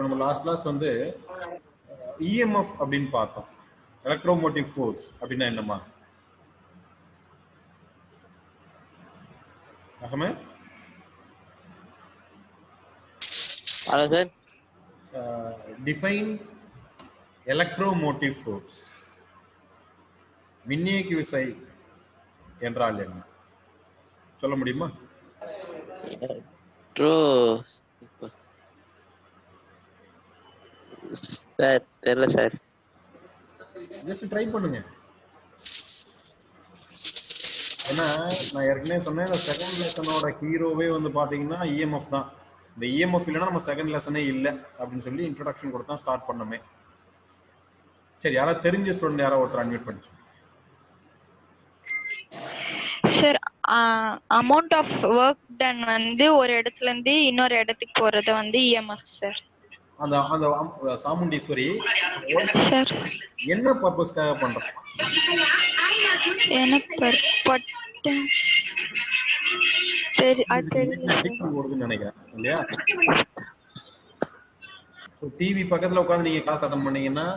நம்ம last class வந்து EMF அப்படின்னு பார்த்தோம். எலக்ட்ரோமோட்டிவ் ஃபோர்ஸ் அப்படின்னா என்னமா? Ahmed hello sir. Define electromotive force. மின்னியக்கு விசை என்றால் என்ன சொல்ல முடியுமா? சார் தெரியல சார். ஜஸ்ட் ட்ரை பண்ணுங்க. ஏன்னா நான் ஏற்கனவே சொன்னேன், இந்த செகண்ட் லெசனோட ஹீரோவே வந்து பாத்தீங்கன்னா இஎம்எஃப் தான். இந்த இஎம்எஃப் இல்லைன்னா நம்ம செகண்ட் லெசனே இல்லை அப்படின்னு சொல்லி இன்ட்ரோடக்ஷன் கொடுத்தா ஸ்டார்ட் பண்ணமே. சரி, யாராவது தெரிஞ்ச ஸ்டூடெண்ட் யாராவது ஒருத்தர் அன்மியூட் பண்ணிச்சு. Sir, amount of work done வந்து ஒரு இடத்துல இருந்து இன்னொரு இடத்துக்கு போறது வந்து இஎம்எஃப் சார். அந்த அந்த சாமுண்டீஸ்வரி சார் என்ன பர்பஸ்க்காக பண்றோம்? என்ன பர்பஸ் ஓடுதுன்னு நினைக்கிறேன் இல்லையா? டிவி பக்கத்துல உட்காந்து நீங்க கிளாஸ் அட்டன் பண்ணீங்கன்னா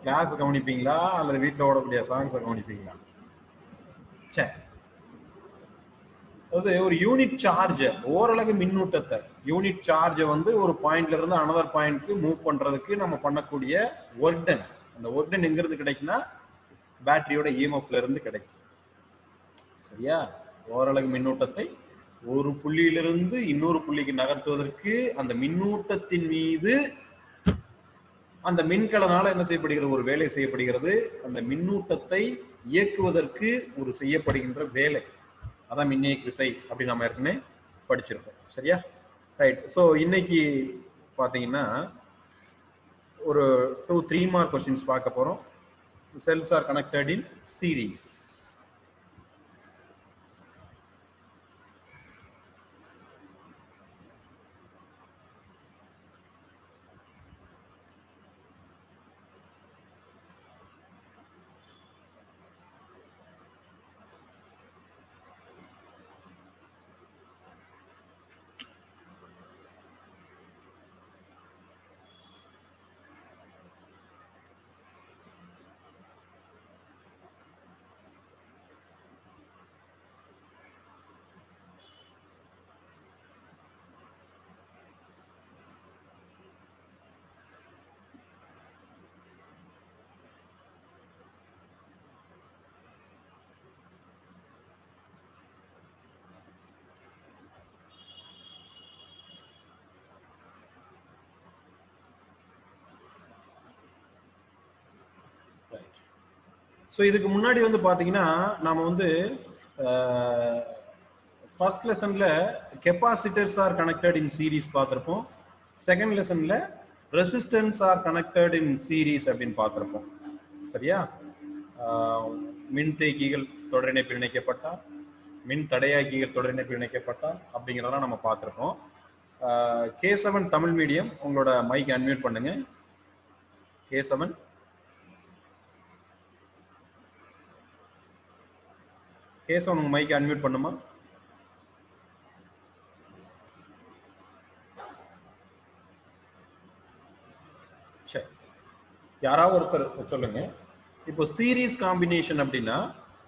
கிளாஸ் கவனிப்பீங்களா அல்லது வீட்டுல ஓடக்கூடிய சாங்ஸை கவனிப்பீங்களா? சரி, அதாவது ஒரு யூனிட் சார்ஜ், ஓரளவு மின்னூட்டத்தை யூனிட் சார்ஜ் வந்து ஒரு பாயிண்ட்ல இருந்து அனதர் பாயிண்ட்க்கு மூவ் பண்றதுக்கு நம்ம பண்ணக்கூடிய ஒர்க் டன். அந்த ஒர்க் டன் எங்க இருந்து கிடைக்குன்னா பேட்டரியோட இஎம்எஃப்ல இருந்து கிடைக்கும். சரியா? ஓரளவு மின்னூட்டத்தை ஒரு புள்ளியிலிருந்து இன்னொரு புள்ளிக்கு நகர்த்துவதற்கு அந்த மின்னூட்டத்தின் மீது அந்த மின்கலனால என்ன செய்யப்படுகிறது? ஒரு வேலை செய்யப்படுகிறது. அந்த மின்னூட்டத்தை இயக்குவதற்கு ஒரு செய்யப்படுகின்ற வேலை, அதான் மின்னியக்கு விசை அப்படி நம்ம ஏற்கனவே படிச்சிருக்கோம். சரியா? ரைட். ஸோ இன்னைக்கு பார்த்தீங்கன்னா ஒரு 2-3 மார்க் கொஸ்டின்ஸ் பார்க்க போறோம். Cells are connected in series. So இதுக்கு முன்னாடி வந்து பார்த்தீங்கன்னா நாம வந்து ஃபர்ஸ்ட் லெசன்ல capacitors are connected in series பார்த்துருப்போம். செகண்ட் லெசன்ல resistance are connected in series அப்படின்னு பார்த்துருப்போம். சரியா? மின்தேக்கிகள் தொடரிணைப்பில் இணைக்கப்பட்டால், மின் தடையாக்கிகள் தொடரிணைப்பில் இணைக்கப்பட்டால் அப்படிங்கிறதெல்லாம் நம்ம பார்த்துருக்கோம். K7 தமிழ் மீடியம் உங்களோட மைக் அன்மியூட் பண்ணுங்க. K7 உங்க மைக் அன்மியூட் பண்ணுமா? சரி, யாராவது ஒருத்தர் சொல்லுங்க. இப்போ சீரீஸ் காம்பினேஷன் அப்படின்னா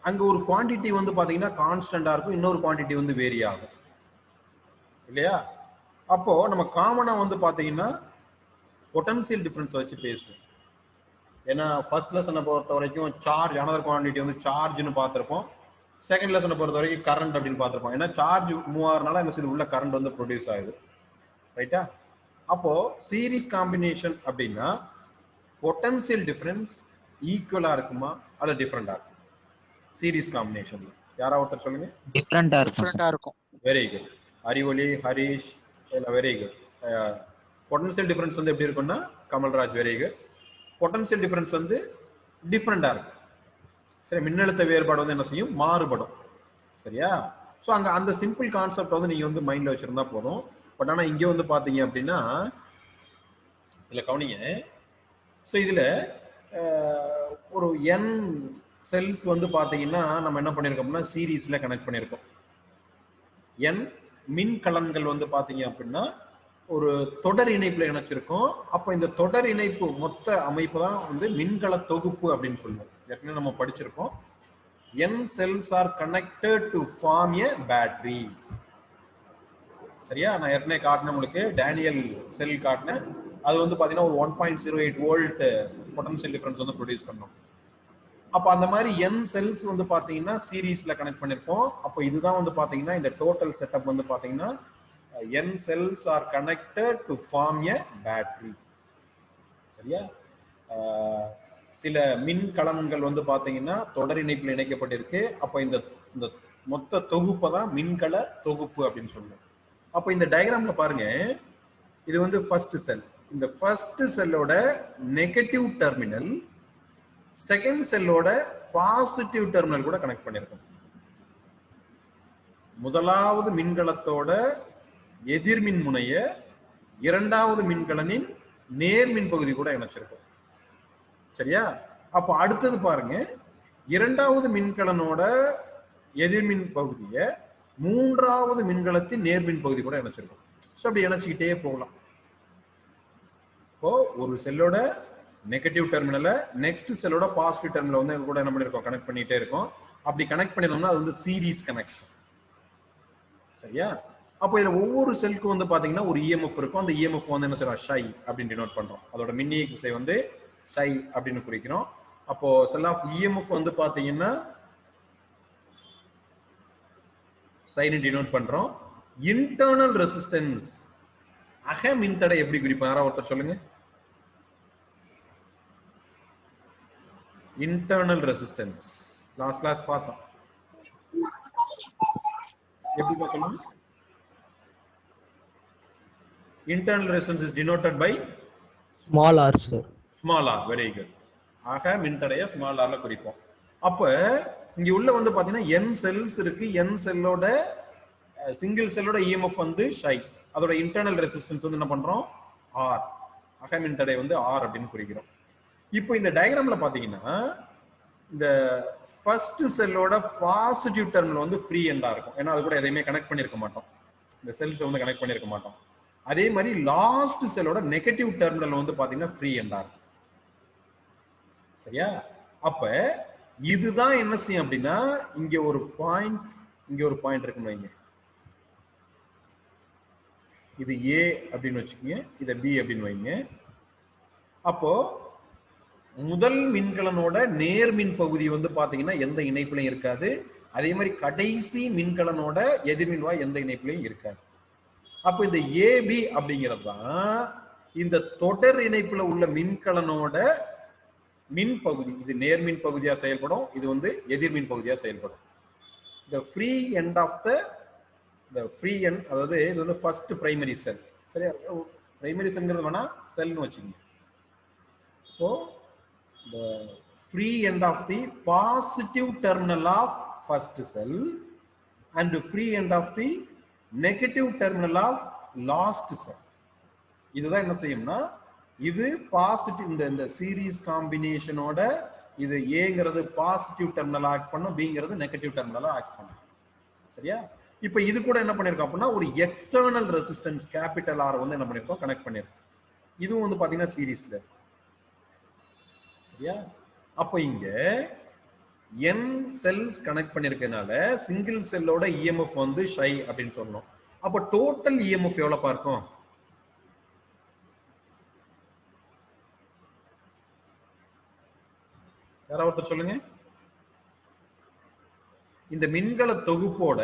அங்க ஒரு குவான்டிட்டி வந்து பாத்தீங்கன்னா கான்ஸ்டன்டா இருக்கும், இன்னொரு குவான்டிட்டி வந்து வேரி ஆகும் இல்லையா? அப்போ நம்ம காமனா வந்து பாத்தீங்கன்னா பொட்டன்சியல் டிஃபரன்ஸ் வச்சு பேசுவோம். ஏன்னா ஃபர்ஸ்ட் லெசனை பொறுத்த வரைக்கும் சார்ஜ், அனதர் குவான்டிட்டி வந்து சார்ஜ்னு பார்த்திருப்போம். செகண்ட் லெசனை பொறுத்த வரைக்கும் கரண்ட் அப்படின்னு பார்த்துருப்போம். ஏன்னா சார்ஜ் மூவ் ஆகிறதுனால என்ன செய்யுது? உள்ள கரண்ட் வந்து ப்ரொடியூஸ் ஆகுது. ரைட்டா? அப்போ சீரீஸ் காம்பினேஷன் அப்படின்னா பொட்டன்சியல் டிஃபரன்ஸ் ஈக்குவலா இருக்குமா அல்ல டிஃபரெண்டா இருக்கும்? சீரீஸ் காம்பினேஷன்ல யாராவது ஒருத்தர் சொல்லுங்க. டிஃபரெண்டா இருக்கும். Very good. Arivoli, Harish, very good. Potential difference வந்து எப்படி இருக்கும்னா Kamalraj, very good. Potential difference வந்து டிஃபரெண்டா இருக்கும். சரி, மின்னழுத்த வேறுபாடு வந்து என்ன செய்யும்? மாறுபடும். சரியா? ஸோ அங்க அந்த சிம்பிள் கான்செப்ட் வந்து நீங்க வந்து மைண்ட்ல வச்சிருந்தா போதும். பட் ஆனா இங்க வந்து பாத்தீங்க அப்படின்னா இதுல கவனிங்க. ஸோ இதுல ஒரு n செல்ஸ் வந்து பாத்தீங்கன்னா நம்ம என்ன பண்ணிருக்கோம்னா சீரீஸ்ல கனெக்ட் பண்ணிருக்கோம். n மின்கலன்கள் வந்து பாத்தீங்க அப்படின்னா ஒரு தொடர் இணைப்புல இணைச்சிருக்கோம். அப்ப இந்த தொடர் இணைப்பு மொத்த அமைப்பு தான் வந்து மின்கல தொகுப்பு அப்படின்னு சொல்லுவோம். ஏற்கனவே நம்ம படிச்சிருக்கோம். n cells are connected to form a battery. சரியா? நான் ஏற்கனவே காட்டினேன் உங்களுக்கு, டேனியல் செல் காட்டினேன். அது வந்து பாத்தீங்கன்னா ஒரு 1.08 வோல்ட் பொட்டன்ஷியல் டிஃபரன்ஸ் வந்து ப்ரொடியூஸ் பண்ணும். அப்ப அந்த மாதிரி n செல்ஸ் வந்து பாத்தீங்கன்னா சீரீஸ்ல கனெக்ட் பண்ணிருக்கோம். அப்ப இதுதான் வந்து பாத்தீங்கன்னா இந்த டோட்டல் செட்டப் வந்து பாத்தீங்கன்னா n cells are connected to form a battery. சரியா? சில மின் கலன்கள் வந்து பாத்தீங்கன்னா தொடர் இணைப்பில் இணைக்கப்பட்டிருக்கு. அப்ப இந்த மொத்த தொகுப்பை தான் மின்கல தொகுப்பு அப்படின்னு சொல்லுவோம். அப்ப இந்த டயக்ராம்ல பாருங்க, இது வந்து ஃபர்ஸ்ட் செல். இந்த ஃபர்ஸ்ட் செல்லோட நெகட்டிவ் டெர்மினல் செகண்ட் செல்லோட பாசிட்டிவ் டெர்மினல் கூட கனெக்ட் பண்ணிருக்கோம். முதலாவது மின்கலத்தோட எதிர்மின் முனைய இரண்டாவது மின்கலனின் நேர்மின் பகுதி கூட இணைச்சிருக்கோம். சரியா? அப்ப அடுத்தது பாருங்க, இரண்டாவது மின்கலனோட எதிர்மின் பகுதியை மூன்றாவது மின்கலத்தின் நேர்மின் பகுதி கூட இணைச்சிருக்கோம். அப்படி இணைச்சிக்கிட்டே போகலாம். இப்போ ஒரு செல்லோட நெகட்டிவ் டெர்மினலை நெக்ஸ்ட் செல்லோட பாசிட்டிவ் டெர்மினல் வந்து கூட என்ன பண்ணிருக்கோம், கனெக்ட் பண்ணிட்டே இருக்கோம். அப்படி கனெக்ட் பண்ணினோம்னா அது வந்து சீரீஸ் கனெக்ஷன். சரியா? அப்போ இதுல ஒவ்வொரு செல்லுக்கும் வந்து பாத்தீங்கன்னா ஒரு இஎம்எஃப் இருக்கும். அந்த இஎம்எஃப் வந்து என்ன செய்யறோம், ஷை அப்படின்னு டினோட் பண்றோம். அதோட மின்னியக்கு விசை வந்து ஷை அப்படின்னு குறிக்கிறோம். அப்போ செல் ஆஃப் இஎம்எஃப் வந்து பாத்தீங்கன்னா சைன் டினோட் பண்றோம். இன்டர்னல் ரெசிஸ்டன்ஸ் அக மின்தடை எப்படி குறிப்போம், யாராவது ஒருத்தர் சொல்லுங்க. இன்டர்னல் ரெசிஸ்டன்ஸ் லாஸ்ட் கிளாஸ் பார்த்தோம். எப்படி சொல்லுங்க? Internal resistance is denoted by small r sir. Small r, very good. ஆக மின்தடைய ஸ்மால் ஆர்ல குறிப்போம். அப்ப இங்க உள்ள வந்து பாத்தீங்கன்னா n செல்ஸ் இருக்கு. n செல்லோட சிங்கிள் செல்லோட EMF வந்து ஷை. அதோட இன்டர்னல் ரெசிஸ்டன்ஸ் வந்து என்ன பண்றோம், r. அக மின்தடை வந்து r அப்படின்னு குறிக்கிறோம். இப்போ இந்த டயகிராம்ல பாத்தீங்கன்னா இந்த ஃபர்ஸ்ட் செல்லோட பாசிட்டிவ் டெர்மினல் வந்து ஃப்ரீ எண்டா இருக்கும். ஏன்னா அது கூட எதையுமே கனெக்ட் பண்ணிருக்க மாட்டோம். இந்த செல்ஸ் வந்து கனெக்ட் பண்ணிருக்க மாட்டோம். அதே மாதிரி லாஸ்ட் செல்லோட நெகட்டிவ் டெர்மினல் வந்து பாத்தீங்கன்னா ஃப்ரீ எண்டா இருக்கும். சரியா? அப்ப இதுதான் என்ன செய்யும் அப்படின்னா, இங்க ஒரு பாயிண்ட் இருக்குன்னு வைங்க. இது A அப்படின்னு வச்சுக்கோங்க, இத B அப்படின்னு வைங்க. அப்போ முதல் மின்கலனோட நேர்மின் பகுதி வந்து பாத்தீங்கன்னா எந்த இணைப்புலையும் இருக்காது. அதே மாதிரி கடைசி மின்கலனோட எதிர்மின்வாய் எந்த இணைப்புலையும் இருக்காது. அப்ப இந்த AB அப்படிங்கிறது தான் இந்த தொடர் இணைப்புல உள்ள மின்கலனோட மின் பகுதி. இது நேர்மின் பகுதியா செயல்படும், இது வந்து எதிர்மின் பகுதியா செயல்படும். the free end of the free end, அதாவது இது வந்து ஃபர்ஸ்ட் பிரைமரி செல். சரியா? பிரைமரி செல்ங்கிறது வேணா செல்னு வச்சுக்கோங்க. So the free end of the positive terminal of first cell and the free end of the negative terminal of last cell. இதுதான் என்ன செய்யும்னா, இது பாசிட்டிவ், இந்த சீரீஸ் காம்பினேஷனோட இது ஏங்கிறது பாசிட்டிவ் டெர்மினல் ஆக்ட் பண்ணும், பிங்கிறது நெகட்டிவ் டெர்மினலா ஆக்ட் பண்ணும். சரியா? இப்ப இது கூட என்ன பண்ணிருக்கோம் அப்படின்னா ஒரு எக்ஸ்டர்னல் ரெசிஸ்டன்ஸ் கேபிட்டல் ஆர் வந்து என்ன பண்ணிருக்கோம், கனெக்ட் பண்ணிருக்கோம். இதுவும் வந்து பாத்தீங்கன்னா சீரீஸ்ல. சரியா? அப்ப இங்க n செல்ஸ் கனெக்ட் பண்ணிருக்கனால சிங்கிள் செல்லோட EMF வந்து ஷை அப்படின்னு சொல்லணும். அப்ப டோட்டல் EMF எவ்வளவு பார்க்கும்? யாராவது சொல்லுங்க. இந்த மின்கல தொகுப்போட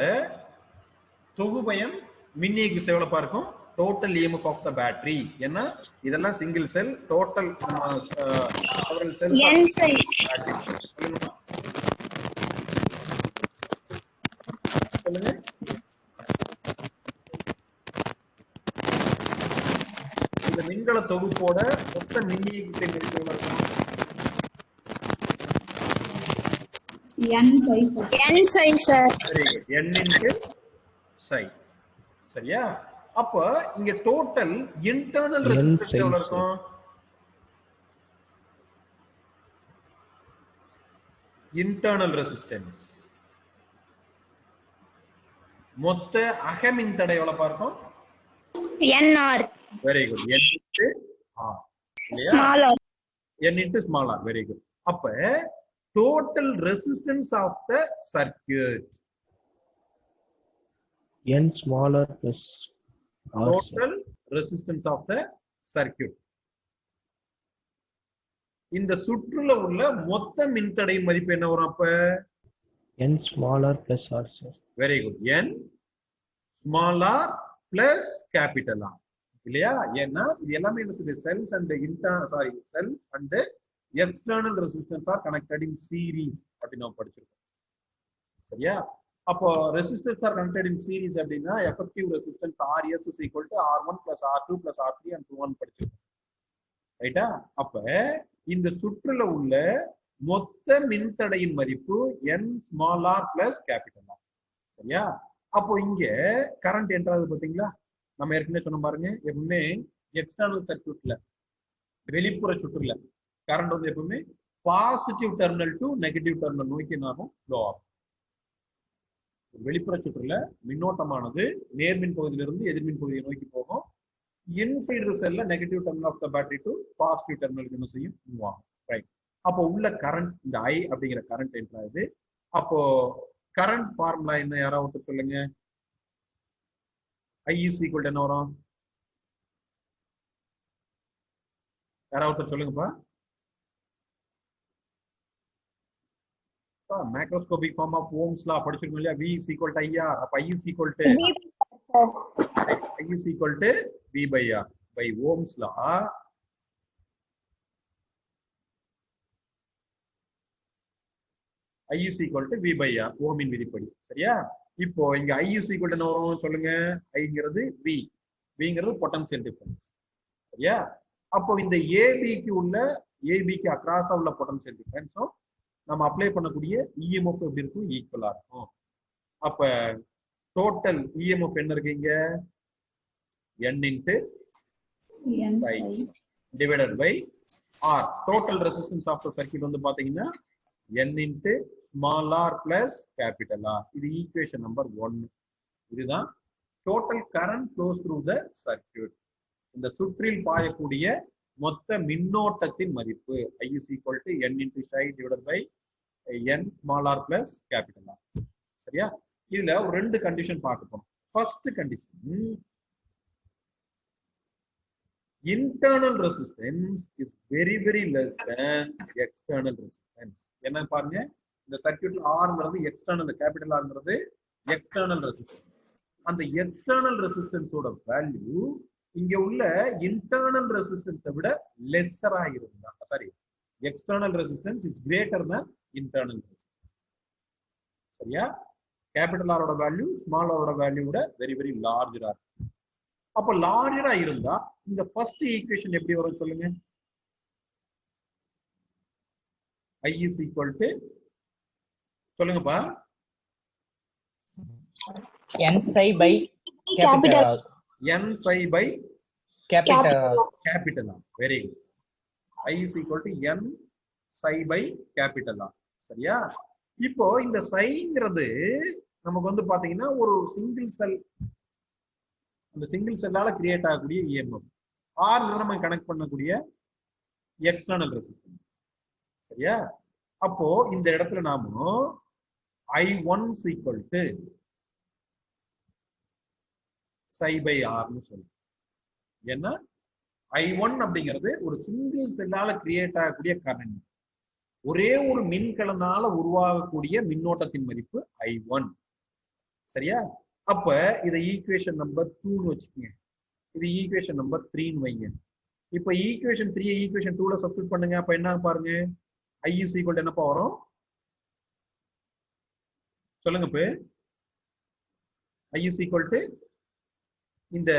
தொகுபயம் மின்னியக்கு எவ்வளவு பார்க்கும்? Total EMF of the battery. ஏன்னா இதெல்லாம் சிங்கிள் செல், டோட்டல் செல் சொல்லுங்க. இந்த மின்கல தொகுப்போட மொத்த மின்னியக்கு எவ்வளவு இருக்கும்? n size sir. n into psi. சரியா? அப்ப இங்க டோட்டல் இன்டர்னல் ரெசிஸ்டன்ஸ் எவ்வளவு இருக்கும்? இன்டர்னல் ரெசிஸ்டன்ஸ் மொத்த அகமின் தடை எவ்வளவு பார்க்கும்? nr. Very good n into r இல்லையா Small R. n into small r very good அப்ப total resistance of the circuit N smaller plus R. total resistance of the circuit இந்த சுற்றுல உள்ள மொத்த மின்தடை மதிப்பு என்ன வரும் அப்ப N smaller plus R, sir. Very good n small r plus capital R இல்லையா ஏன்னா இது எல்லாமே என்ன செய்யுது cells and cells and external resistance are connected in series அப்படின்னு நம்ம படிச்சிருக்கோம் சரியா அப்போ resistors are connected in series அப்படின்னா effective resistance RS is equal to R1 plus R2 plus R3 and so on படிச்சிருக்கோம் ரைட்டா அப்ப இந்த சுற்றுல உள்ள மொத்த மின்தடையின் மதிப்பு n small r plus capital R சரியா அப்போ இங்க கரண்ட் என்றாது பாத்தீங்களா நம்ம ஏற்கனவே சொன்ன பாருங்க எப்பவுமே எக்ஸ்டர்னல் சர்க்யூட்ல வெளிப்புற சுற்றுல கரண்ட் வந்து எப்பவுமே positive terminal to negative terminal நோக்கி நாமும் ஃப்ளோ ஆகும் வெளிப்புற சுற்றுல மின்னோட்டமானது நேர்மின் பகுதியிலிருந்து எதிர்மின் பகுதியை நோக்கி போகும் இன்சைடு தி செல்ல negative terminal of the battery to positive டெர்மினலுக்கு என்ன செய்யும் மூவ் ஆகும் ரைட் அப்போ உள்ள கரண்ட் இந்த I அப்படிங்கிற கரண்ட் என்றாது அப்போ கரண்ட் ஃபார்முலா என்ன யாராவது சொல்லுங்க I is equal to என்ன வரும் யாராவது சொல்லுங்கப்பா macroscopic form of Ohm's law படிச்சிருக்கோம் இல்லையா V is equal to IR அப்ப I is equal to V by R by Ohm's law I is equal to V by R ஓமின் விதிப்படி சரியா இப்போ இங்க I is equal to என்ன வரும் சொல்லுங்க Iங்கிறது V Vங்கிறது பொட்டன்ஷியல் டிஃபரன்ஸ் சரியா அப்போ இந்த AB க்கு உள்ள AB க்கு அக்ராஸா உள்ள பொட்டன்ஷியல் டிஃபரன்ஸும் நம்ம அப்ளை பண்ணக்கூடிய EMF எப்படி இருக்கும் ஈக்குவலா இருக்கும் அப்ப டோட்டல் EMF என்ன இருக்குங்க N into psi divided by R total resistance of the circuit வந்து பாத்தீங்கன்னா N into small r plus capital R இது equation number 1 இதுதான் total current flows through the circuit இந்த சுற்றில் பாயக்கூடிய மொத்த மின்னோட்டத்தின் மதிப்பு I is equal to N into psi divided by N small r plus capital R சரியா இதுல ஒரு ரெண்டு கண்டிஷன் பார்க்க போறோம் first condition internal resistance is very less than external resistance என்ன பாருங்க இந்த சர்க்யூட்ல R external capital R external resistance அந்த எக்ஸ்டர்னல் ரெசிஸ்டன்ஸோட வேல்யூ இங்க உள்ள இன்டர்னல் ரெசிஸ்டன்ஸை விட லெஸ்ஸரா இருந்தா sorry external resistance is greater than internal resistance சரியா கேபிட்டல் ஆரோட வேல்யூ ஸ்மால் ஆரோட வேல்யூ விட வெரி லார்ஜரா இருக்கு அப்ப லார்ஜரா இருந்தா இந்த ஃபர்ஸ்ட் ஈக்குவேஷன் எப்படி வரும் சொல்லுங்க I is equal to சொல்லுங்கப்பா n psi by capital R. n psi by capital R very good I is equal to n psi by capital R சரியா இப்போ இந்த psiங்கிறது நமக்கு வந்து பாத்தீங்கன்னா ஒரு சிங்கிள் செல் அந்த சிங்கிள் செல்லால கிரியேட் ஆகக்கூடிய EMF R நம்ம கனெக்ட் பண்ணக்கூடிய எக்ஸ்டர்னல் ரெசிஸ்டன்ஸ் சரியா அப்போ இந்த இடத்துல நாம I1 is equal to psi by R னு சொல்லுவோம் ஏன்னா I1 அப்படிங்கிறது ஒரு சிங்கிள் செல்லால கிரியேட் ஆகக்கூடிய கரண்ட் ஒரே ஒரு மின்கலனால உருவாகக்கூடிய மின்னோட்டத்தின் மதிப்பு I1 சரியா அப்ப இதை ஈக்குவேஷன் நம்பர் 2 னு வச்சுக்கோங்க இது ஈக்குவேஷன் நம்பர் 3 னு வைங்க இப்போ ஈக்குவேஷன் 3 ஈக்குவேஷன் 2 ல சப்ஸ்டிட்யூட் பண்ணுங்க அப்ப என்ன பாருங்க I is equal to என்னப்பா வரும் சொல்லுங்க இப்ப I is equal to இந்த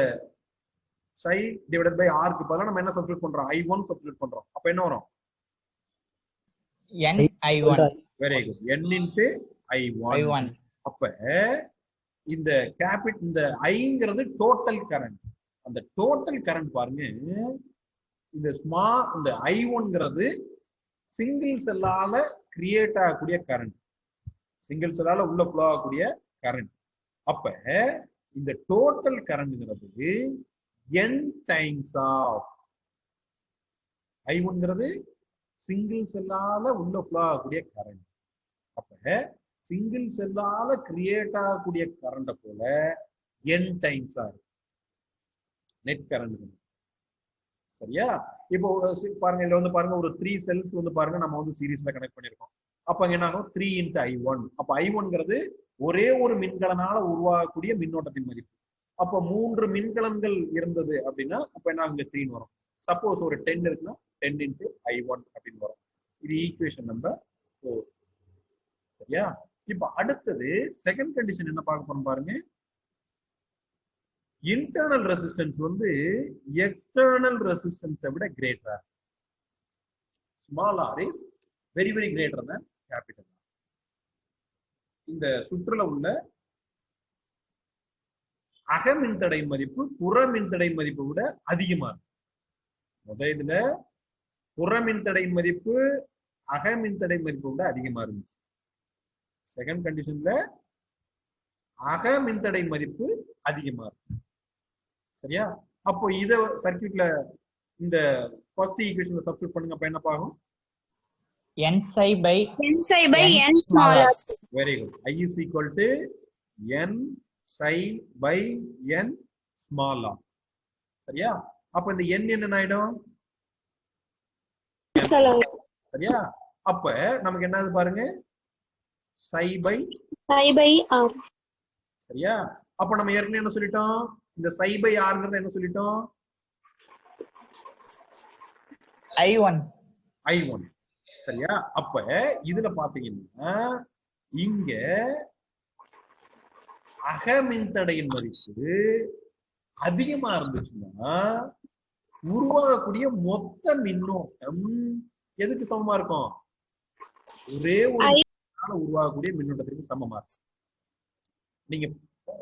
psi divided by R க்கு பதிலா நம்ம என்ன சப்ஸ்டிட்யூட் பண்றோம் I1 சப்ஸ்டிட்யூட் பண்றோம் அப்ப என்ன வரும் n I1 very good n into I1 அப்ப இந்த இந்த ஐங்கிறது டோட்டல் கரண்ட் அந்த டோட்டல் கரண்ட் பாருங்க இந்த இந்த I1ங்கிறது சிங்கிள் செல்லால கிரியேட் ஆகக்கூடிய கரண்ட் சிங்கிள் செல்லால உள்ள ஃப்ளோ ஆகக்கூடிய கரண்ட் அப்ப இந்த டோட்டல் கரண்ட்ங்கிறது n டைம்ஸ் ஆஃப் I1ங்கிறது சிங்கிள் செல்லால உள்ள ஃப்ளோ ஆகக்கூடிய கரண்ட். அப்ப சிங்கிள் செல்லால கிரியேட் ஆகக்கூடிய கரண்ட போல n டைம்ஸ் ஆகும் நெட் கரண்ட். சரியா? இப்போ பாருங்க, இதுல வந்து பாருங்க ஒரு 3 செல்ஸ் வந்து பாருங்க நம்ம வந்து சீரீஸ்ல கனெக்ட் பண்ணிருக்கோம். அப்ப என்ன ஆகும்? 3 × I1. அப்ப I1ங்கிறது ஒரே ஒரு மின்கலனால உருவாகக்கூடிய மின்னோட்டத்தின் மதிப்பு. அப்ப 3 மின்கலன்கள் இருந்தது அப்படின்னா அப்ப என்ன அங்க 3 வரும். சப்போஸ் ஒரு 10 இருக்குன்னா 10 × I1 அப்படின்னு வரும். இது ஈக்குவேஷன் நம்பர் 4. சரியா? இப்ப அடுத்தது செகண்ட் கண்டிஷன் என்ன பார்க்க போறோம் பாருங்க. இன்டர்னல் ரெசிஸ்டன்ஸ் வந்து எக்ஸ்டர்னல் ரெசிஸ்டன்ஸை விட greater. Small r is very very greater than capital. இந்த சுற்றுல உள்ள அக மின்தடை மதிப்பு புற மின்தடை மதிப்பை விட அதிகமா இருக்கு. முதல் இதுல புற மின்தடை மதிப்பு அக மின்தடை மதிப்பை விட அதிகமா இருந்துச்சு. செகண்ட் கண்டிஷன்ல அக மின்தடை மதிப்பு அதிகமா இருக்கு. சரியா? அப்போ இத சர்க்யூட்ல இந்த ஃபர்ஸ்ட் ஈக்குவேஷன்ல சப்ஸ்டிட்யூட் பண்ணுங்க. அப்ப என்ன ஆகும்? n psi by n smaller. Very good. I is equal to n psi by n smaller. சரியா? அப்ப இந்த n என்ன ஆயிடும்? சரியா? அப்ப நமக்கு என்னது பாருங்க, psi by r. சரியா? அப்ப நம்ம ஏற்கனவே என்ன சொல்லிட்டோம்? இந்த psi by rங்கிறத என்ன சொல்லிட்டோம்? I1. சரியா? அப்ப இதுல பாத்தீங்கன்னா இங்க அக மின்தடையின் மதிப்பு அதிகமா இருந்துச்சுன்னா உருவாகக்கூடிய மொத்த மின்னோட்டம் எதுக்கு சமமா இருக்கும்? ஒரே ஒரு உருவாகக்கூடிய மின்னோட்டத்திற்கு சமமா இருக்கும். நீங்க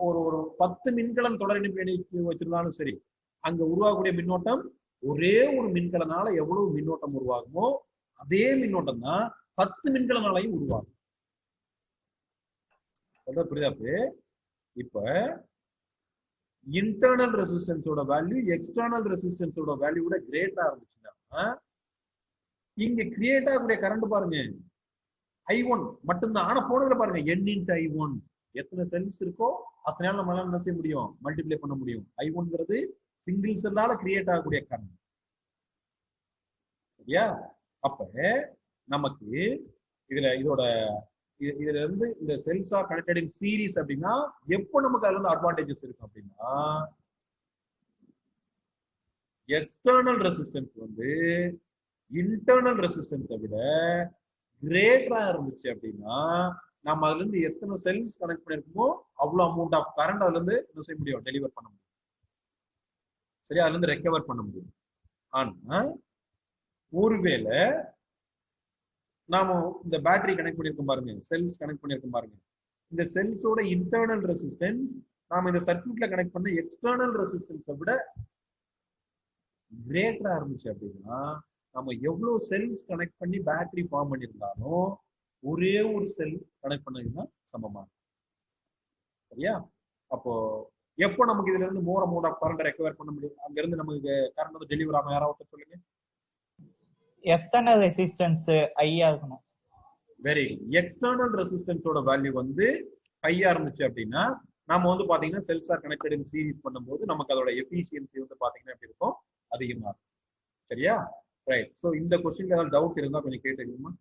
ஒரு 10 மின்கலன் தொடர் இணைப்பு வச்சிருந்தாலும் சரி, அங்க உருவாகக்கூடிய மின்னோட்டம் ஒரே ஒரு மின்கலனால எவ்வளவு மின்னோட்டம் உருவாகுமோ அதே மின்னோட்டம் தான் 10 மின்கலனாலையும் உருவாகும். புரியுதா? இப்ப இன்டர்னல் ரெசிஸ்டன்ஸோட வேல்யூ எக்ஸ்டர்னல் ரெசிஸ்டன்ஸோட வேல்யூ விட கிரேட்டா இருந்துச்சுன்னா இங்க கிரியேட் ஆகக்கூடிய கரண்ட் பாருங்க I1 மட்டும்தான். ஆனா போனதுல பாருங்க n × I1 எத்தனை செல்ஸ் இருக்கோ அத்தனை நம்மளால என்ன செய்ய முடியும்? மல்டிப்ளை பண்ண முடியும். I1ங்கிறது சிங்கிள் செல்லால கிரியேட் ஆகக்கூடிய கரண்ட். சரியா? அப்ப நமக்கு இதுல இருந்து இந்த cells are connected in series அப்படின்னா எப்போ நமக்கு அதுல இருந்து அட்வான்டேஜஸ் இருக்கும் அப்படின்னா எக்ஸ்டர்னல் ரெசிஸ்டன்ஸ் வந்து இன்டர்னல் ரெசிஸ்டன்ஸை விட கிரேட்டரா இருந்துச்சு அப்படின்னா நம்ம அதுல இருந்து எத்தனை செல்ஸ் கனெக்ட் பண்ணிருக்கோமோ அவ்வளவு அமௌண்ட் ஆஃப் கரண்ட் அதுல இருந்து என்ன செய்ய முடியும்? டெலிவர் பண்ண முடியும். சரியா? அதுல இருந்து ரெக்கவர் பண்ண முடியும். ஆனா ஒருவேளை நாம இந்த பேட்டரி கனெக்ட் பண்ணிருக்கோம் பாருங்க, செல்ஸ் கனெக்ட் பண்ணிருக்கோம் பாருங்க, இந்த செல்ஸோட இன்டர்னல் ரெசிஸ்டன்ஸ் நாம இந்த சர்க்யூட்ல கனெக்ட் பண்ண எக்ஸ்டர்னல் ரெசிஸ்டன்ஸை விட கிரேட்டரா இருந்துச்சு அப்படின்னா நம்ம எவ்வளவு செல்ஸ் கனெக்ட் பண்ணி பேட்டரி ஃபார்ம் பண்ணியிருந்தாலும் ஒரே ஒரு செல் கனெக்ட் பண்ணதுன்னா சமமா. சரியா? அப்போ எப்போ நமக்கு இதுல இருந்து more amount of current recover பண்ண முடியும்? அங்க இருந்து நமக்கு கரண்ட் வந்து டெலிவர் ஆகும். யாராவது சொல்லுங்க. எக்ஸ்டர்னல் ரெசிஸ்டன்ஸ் ஹையா இருக்கணும். Very good. எக்ஸ்டர்னல் ரெசிஸ்டன்ஸோட வேல்யூ வந்து ஹையா இருந்துச்சு அப்படின்னா நாம வந்து பாத்தீங்கன்னா cells are connected in series பண்ணும்போது நமக்கு அதோட எஃபிஷியன்சி வந்து பாத்தீங்கன்னா எப்படி இருக்கும்? அதிகமா இருக்கும். சரியா? ரைட். ஸோ இந்த கொஸ்டின்ல ஏதாவது டவுட் இருந்தா கொஞ்சம் கேட்டுக்கணுமா?